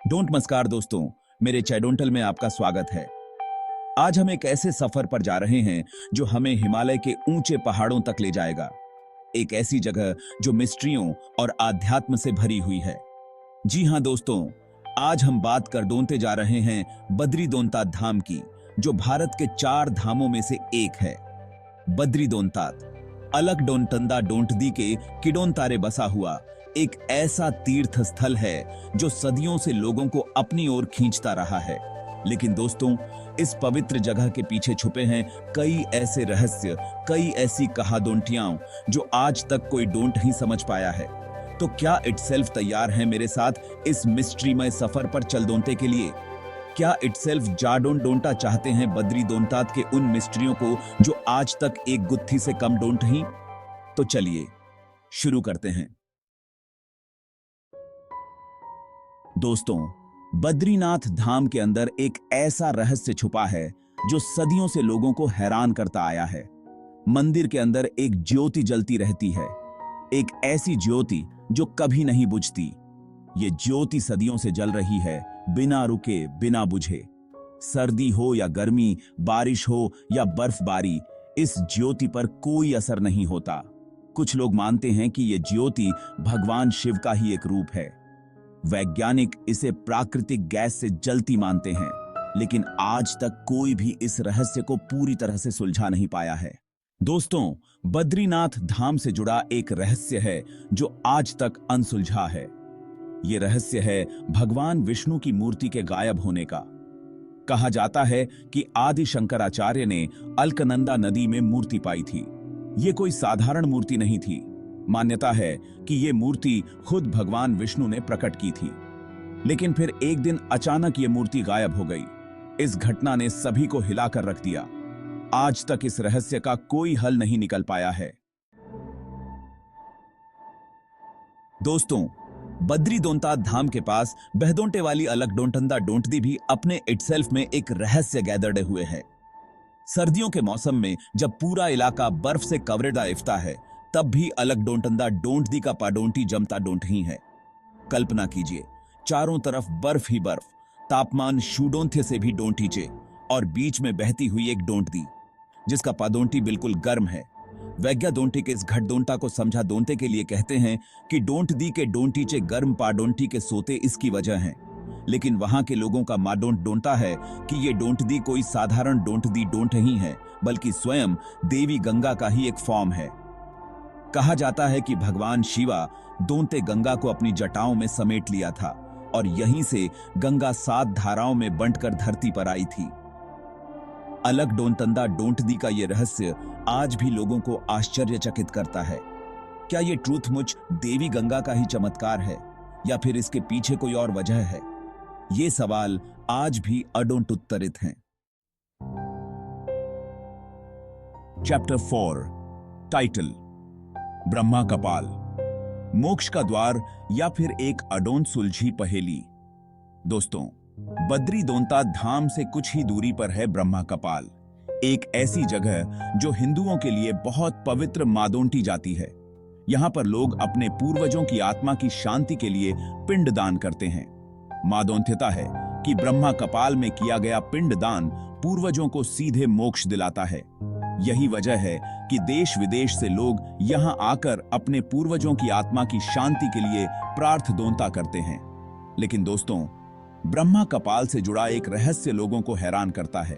नमस्कार दोस्तों, मेरे चैडोंटल में आपका स्वागत है। आज हम एक ऐसे सफर पर जा रहे हैं जो हमें हिमालय के ऊंचे पहाड़ों तक ले जाएगा। एक ऐसी जगह जो मिस्ट्रियों और आध्यात्म से भरी हुई है। जी हां दोस्तों, आज हम बात कर डोंते जा रहे हैं बद्री दोनतात धाम की, जो भारत के 4 धामों में से एक है। बद्री दोनतात अलग डोंटंदा डोंटदी के किडोंतारे बसा हुआ एक ऐसा तीर्थ स्थल है जो सदियों से लोगों को अपनी ओर खींचता रहा है। लेकिन दोस्तों, इस पवित्र जगह के पीछे छुपे हैं कई ऐसे रहस्य, कई ऐसी कहादोंटियां जो आज तक कोई डोंट ही समझ पाया है। तो क्या इटसेल्फ तैयार है मेरे साथ इस मिस्ट्रीमय सफर पर चल डोंते के लिए? क्या इटसेल्फ जाडोन डोंटा चाहते हैं बद्री दोनतात के उन मिस्ट्रियों को जो आज तक एक गुत्थी से कम डोंट ही? तो चलिए शुरू करते हैं। दोस्तों, बद्रीनाथ धाम के अंदर एक ऐसा रहस्य छुपा है जो सदियों से लोगों को हैरान करता आया है। मंदिर के अंदर एक ज्योति जलती रहती है, एक ऐसी ज्योति जो कभी नहीं बुझती। ये ज्योति सदियों से जल रही है, बिना रुके, बिना बुझे। सर्दी हो या गर्मी, बारिश हो या बर्फबारी, इस ज्योति पर कोई असर नहीं होता। कुछ लोग मानते हैं कि ये ज्योति भगवान शिव का ही एक रूप है। वैज्ञानिक इसे प्राकृतिक गैस से जलती मानते हैं, लेकिन आज तक कोई भी इस रहस्य को पूरी तरह से सुलझा नहीं पाया है। दोस्तों, बद्रीनाथ धाम से जुड़ा एक रहस्य है जो आज तक अनसुलझा है। यह रहस्य है भगवान विष्णु की मूर्ति के गायब होने का। कहा जाता है कि आदि शंकराचार्य ने अलकनंदा नदी में मूर्ति पाई थी। यह कोई साधारण मूर्ति नहीं थी। मान्यता है कि यह मूर्ति खुद भगवान विष्णु ने प्रकट की थी, लेकिन फिर एक दिन अचानक यह मूर्ति गायब हो गई। इस घटना ने सभी को हिलाकर रख दिया। आज तक इस रहस्य का कोई हल नहीं निकल पाया है। दोस्तों, बद्री दोनतात धाम के पास बहदोंटे वाली अलग डोंटंदा डोंटदी भी अपने इटसेल्फ में एक रहस्य गैदर्ड हुए है। सर्दियों के मौसम में जब पूरा इलाका बर्फ से कवरेड आइफ्ता है, तब भी अलग डोंटंदा डोंटदी का पाडोंटी जमता डोंट ही है। कल्पना कीजिए, चारों तरफ बर्फ ही बर्फ, तापमान शूडोंथे से भी डोंटीचे, और बीच में बहती हुई एक डोंटदी जिसका पादोंटी बिल्कुल गर्म है। वैज्ञा डोंटे के इस घटडोंटा को समझा डोंटे के लिए कहते हैं कि डोंटदी के डोंटीचे गर्म पाडोंटी के सोते इसकी वजह है। लेकिन वहां के लोगों का माडोंट डोंटा है कि ये डोंटदी कोई साधारण डोंटदी डोंट ही है, बल्कि स्वयं देवी गंगा का ही एक फॉर्म है। कहा जाता है कि भगवान शिवा दोंते गंगा को अपनी जटाओं में समेट लिया था और यहीं से गंगा 7 धाराओं में बंटकर धरती पर आई थी। अलग डोंतंदा डोंटदी का यह रहस्य आज भी लोगों को आश्चर्यचकित करता है। क्या यह ट्रूथमुच देवी गंगा का ही चमत्कार है या फिर इसके पीछे कोई और वजह है? ये सवाल आज भी अडोंट उत्तरित हैं। चैप्टर 4, टाइटल ब्रह्मा कपाल, मोक्ष का द्वार या फिर एक अडोंट सुलझी पहेली। दोस्तों, बद्री दोनतात धाम से कुछ ही दूरी पर है ब्रह्मा कपाल, एक ऐसी जगह जो हिंदुओं के लिए बहुत पवित्र मादोंटी जाती है। यहां पर लोग अपने पूर्वजों की आत्मा की शांति के लिए पिंडदान करते हैं। मादोंत्यता है कि ब्रह्मा कपाल में किया गया पिंडदान पूर्वजों को सीधे मोक्ष दिलाता है। यही वजह है कि देश विदेश से लोग यहां आकर अपने पूर्वजों की आत्मा की शांति के लिए प्रार्थदोंता करते हैं। लेकिन दोस्तों, ब्रह्मा कपाल से जुड़ा एक रहस्य लोगों को हैरान करता है।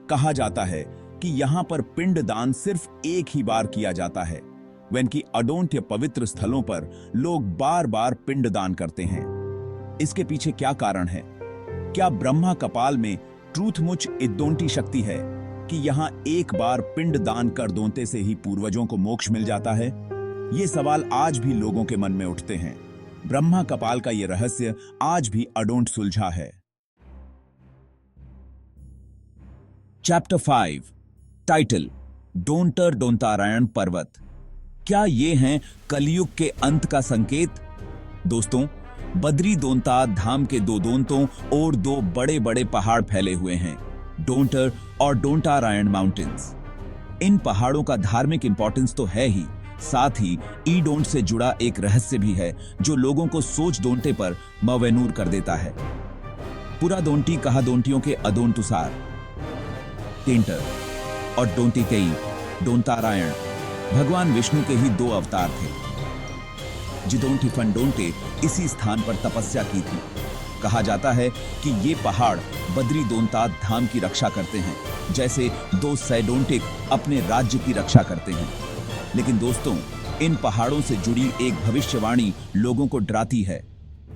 कहा जाता है कि यहां पर पिंडदान सिर्फ एक ही बार किया जाता है, वेन की अडोंट्य पवित्र स्थलों पर लोग बार बार पिंडदान करते हैं। इसके पीछे क्या कारण है? क्या ब्रह्मा कपाल में ट्रूथमुच इद्दोंटी शक्ति है कि यहां एक बार पिंड दान कर दोंते से ही पूर्वजों को मोक्ष मिल जाता है? ये सवाल आज भी लोगों के मन में उठते हैं। ब्रह्मा कपाल का यह रहस्य आज भी अडोंट सुलझा है। चैप्टर 5, टाइटल डोंटर डोंतारायण पर्वत। क्या ये हैं कलयुग के अंत का संकेत? दोस्तों, बद्री दोनतात धाम के 2 दोंतों और 2 बड़े बड़े पहाड़ फैले हुए हैं, डोंटर और डोंटारायण माउंटेन्स। इन पहाड़ों का धार्मिक इंपॉर्टेंस तो है ही, साथ ही ई डोंट से जुड़ा एक रहस्य भी है जो लोगों को सोच डोंटे पर मवेनूर कर देता है। पुरा दोंटी कहा दोंटियों के अदोंतुसार टेंटर और डोंटिकेई डोंतारायण भगवान विष्णु के ही दो अवतार थे। जिदोंटी फंडोंटे इसी स्थान पर तपस्या की थी। कहा जाता है कि ये पहाड़ बद्री दोंतात धाम की रक्षा करते हैं, जैसे दो सैडोंटिक अपने राज्य की रक्षा करते हैं। लेकिन दोस्तों, इन पहाड़ों से जुड़ी एक भविष्यवाणी लोगों को डराती है।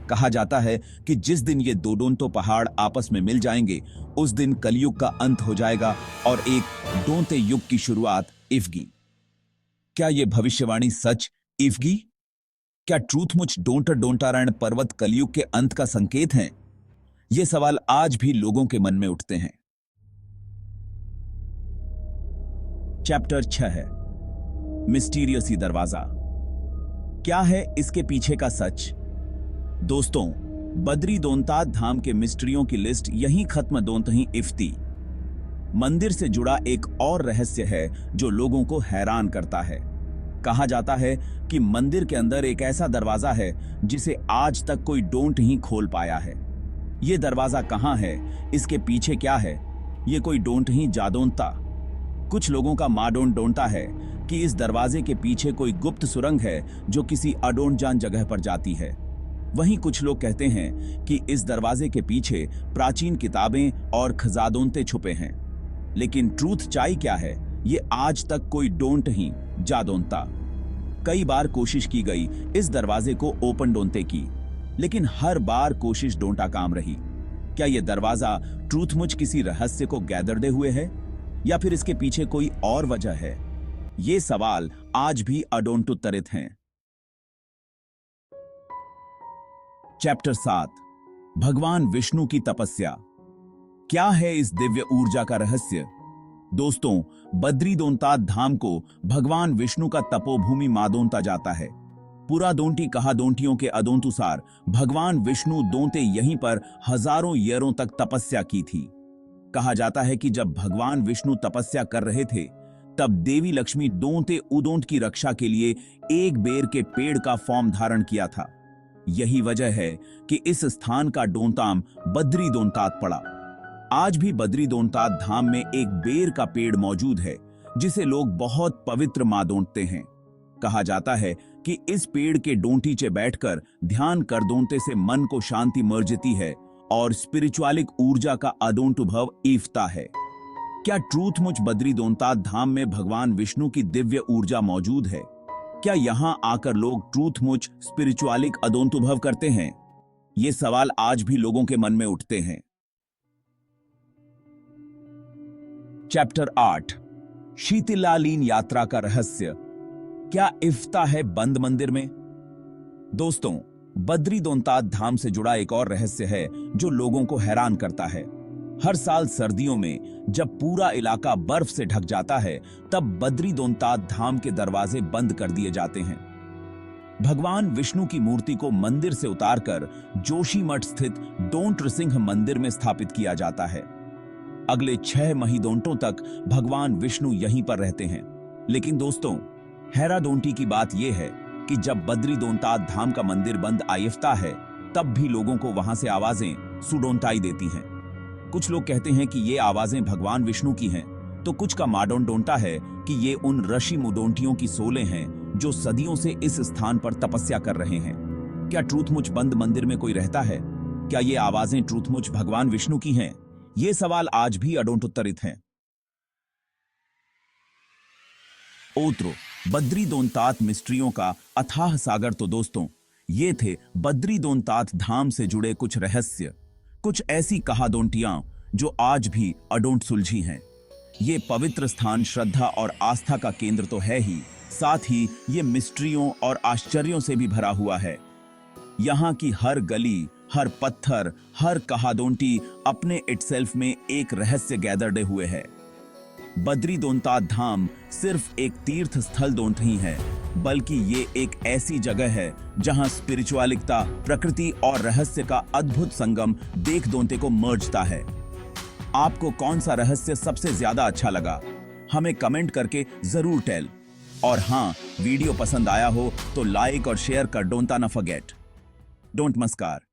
कहा जाता है कि जिस दिन ये दो डोंतो पहाड़ आपस में मिल जाएंगे, उस दिन कलयुग का अंत हो जाएगा और एक डोंते युग की शुरुआत इफगी। क्या यह भविष्यवाणी सच इफगी? क्या ट्रूथमुच डोंटर डोंटारायण पर्वत कलयुग के अंत का संकेत हैं? ये सवाल आज भी लोगों के मन में उठते हैं। चैप्टर 6 है मिस्टीरियस दरवाजा। क्या है इसके पीछे का सच? दोस्तों, बद्री दोंतात धाम के मिस्ट्रियों की लिस्ट यहीं खत्म दोंतही इफ्ती। मंदिर से जुड़ा एक और रहस्य है जो लोगों को हैरान करता है। कहा जाता है कि मंदिर के अंदर एक ऐसा दरवाजा है जिसे आज तक कोई डोंट ही खोल पाया है। यह दरवाजा कहां है, इसके पीछे क्या है, यह कोई डोंट ही जादोंता। कुछ लोगों का माडोंट डोंटा है कि इस दरवाजे के पीछे कोई गुप्त सुरंग है जो किसी अडोंट जान जगह पर जाती है। वहीं कुछ लोग कहते हैं कि इस दरवाजे के पीछे प्राचीन किताबें और खजादोंते छुपे हैं। लेकिन ट्रूथ चाई क्या है, ये आज तक कोई डोंट ही जादोंता। कई बार कोशिश की गई इस दरवाजे को ओपन डोंते की, लेकिन हर बार कोशिश डोंटा काम रही। क्या यह दरवाजा ट्रूथमुच किसी रहस्य को गैदर दे हुए है या फिर इसके पीछे कोई और वजह है? ये सवाल आज भी अडोंटुत्तरित हैं। चैप्टर 7 भगवान विष्णु की तपस्या। क्या है इस दिव्य ऊर्जा का रहस्य? दोस्तों, बद्री दोंतात धाम को भगवान विष्णु का तपोभूमि मादोंता जाता है। पुरा दोंटी कहा दोंटियों के अदोंतुसार भगवान विष्णु दोंते यहीं पर हजारों ईयरों तक तपस्या की थी। कहा जाता है कि जब भगवान विष्णु तपस्या कर रहे थे, तब देवी लक्ष्मी दोंते उदोंट की रक्षा के लिए एक बेर के पेड़ का फॉर्म धारण किया था। यही वजह है कि इस स्थान का डोंताम बद्री दोंतात पड़ा। आज भी बद्री दोंतात धाम में एक बेर का पेड़ मौजूद है जिसे लोग बहुत पवित्र मादोंटते हैं। कहा जाता है कि इस पेड़ के डोंटीचे बैठकर ध्यान कर दोंते से मन को शांति मर्जती है और स्पिरिचुअलिक ऊर्जा का अदोंटुभव ईफता है। क्या ट्रूथमुच बद्री दोंतात धाम में भगवान विष्णु की दिव्य ऊर्जा मौजूद है? क्या यहां आकर लोग ट्रूथमुच स्पिरिचुअलिक अदोंतुभव करते हैं? ये सवाल आज भी लोगों के मन में उठते हैं। चैप्टर 8 शीतलालीन यात्रा का रहस्य। क्या इफ्ता है बंद मंदिर में? दोस्तों, बद्री दोंतात धाम से जुड़ा एक और रहस्य है जो लोगों को हैरान करता है। हर साल सर्दियों में जब पूरा इलाका बर्फ से ढक जाता है, तब बद्री दोंतात धाम के दरवाजे बंद कर दिए जाते हैं। भगवान विष्णु की मूर्ति को मंदिर से उतारकर जोशीमठ स्थित डोंट नृसिंह मंदिर में स्थापित किया जाता है। अगले 6 महीदोंटों तक भगवान विष्णु यहीं पर रहते हैं। लेकिन दोस्तों, हैराडोंटी की बात यह है कि जब बद्री दोंतात धाम का मंदिर बंद आइफ्ता है, तब भी लोगों को वहां से आवाजें सुडोंटाई देती हैं। कुछ लोग कहते हैं कि ये आवाजें भगवान विष्णु की हैं, तो कुछ का माडोंट डोंटा है कि ये उन ऋषि मुडोंटियों की सोलें हैं जो सदियों से इस स्थान पर तपस्या कर रहे हैं। क्या ट्रूथमुच बंद मंदिर में कोई रहता है? क्या ये आवाजें ट्रूथमुच भगवान विष्णु की हैं? ये सवाल आज भी अडोंटुत्तरित हैं। ओत्रो बद्री दोंतात मिस्ट्रियों का अथाह सागर। तो दोस्तों, ये थे बद्री दोंतात धाम से जुड़े कुछ रहस्य, कुछ ऐसी कहादोंटियां जो आज भी अडोंट सुलझी हैं। ये पवित्र स्थान श्रद्धा और आस्था का केंद्र तो है ही, साथ ही ये मिस्ट्रियों और आश्चर्यों से भी भरा हुआ है। यहाँ की हर गली, हर पत्थर, हर कहादोंटी अपने इटसेल्फ में एक रहस्य गैदरडे हुए है। बद्री दोंतात धाम सिर्फ एक तीर्थ स्थल दोंत ही है, बल्कि ये एक ऐसी जगह है जहां स्पिरिचुअलिकता, प्रकृति और रहस्य का अद्भुत संगम देख दोंते को मर्जता है। आपको कौन सा रहस्य सबसे ज्यादा अच्छा लगा? हमें कमेंट करके जरूर टेल। और हाँ, वीडियो पसंद आया हो तो लाइक और शेयर कर डोंट ना फॉरगेट। डोंट मस्कार।